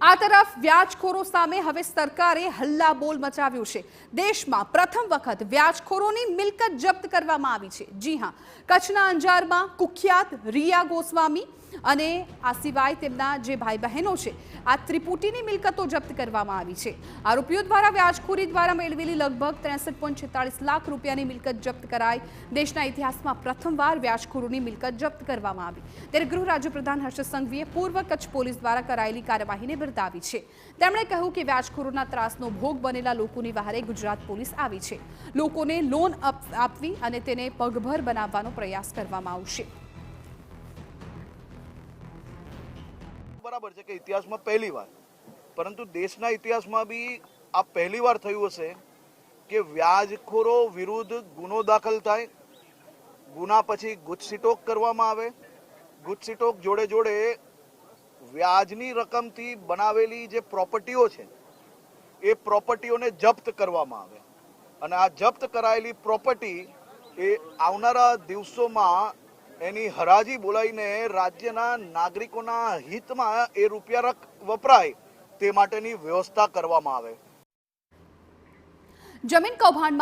આ તરફ વ્યાજખોરો સામે હવે સરકારે હલ્લાબોલ મચાવ્યો છે। દેશમાં પ્રથમ વખત વ્યાજખોરોની મિલકત જપ્ત કરવામાં આવી છે। જી હા, કચ્છના અંજારમાં કુખ્યાત રિયા ગોસ્વામી અને આ સિવાય તેમના જે ભાઈ બહેનો છે આ ત્રિપુટીની મિલકતો જપ્ત કરવામાં આવી છે। આરોપીઓ દ્વારા વ્યાજખોરી દ્વારા મેળવેલી લગભગ 63.46 લાખ રૂપિયાની મિલકત જપ્ત કરાઈ। દેશના ઇતિહાસમાં પ્રથમવાર વ્યાજખોરોની મિલકત જપ્ત કરવામાં આવી। ત્યારે ગૃહ રાજ્યપ્રધાન હર્ષ સંઘવીએ પૂર્વ કચ્છ પોલીસ દ્વારા કરાયેલી કાર્યવાહીને બિરદાવી છે। તેમણે કહ્યું કે વ્યાજખોરોના ત્રાસનો ભોગ બનેલા લોકોની વહારે ગુજરાત પોલીસ આવી છે। લોકોને લોન આપવી અને તેને પગભર બનાવવાનો પ્રયાસ કરવામાં આવશે। बराबर है कि इतिहास में पहली बार, परंतु देशना इतिहास में भी आ पहली बार थयुं हशे कि व्याजखोरो विरुद्ध गुनो दाखल थाय, गुना पछी गुजसिटोक करवामां आवे। गुजसिटोक जोड़े जोड़े व्याजनी रकमथी बनावेली जे प्रोपर्टीओ छे ए प्रोपर्टीओने जप्त करवामां आवे अने आ जप्त करायेली प्रोपर्टी ए आवनारा दिवसोमां एनी हराजी बोलावीने राज्यना नागरिकोना हितमां ए रूपिया वपराय ते माटेनी व्यवस्था करवामां आवे। जमीन कौभांडमां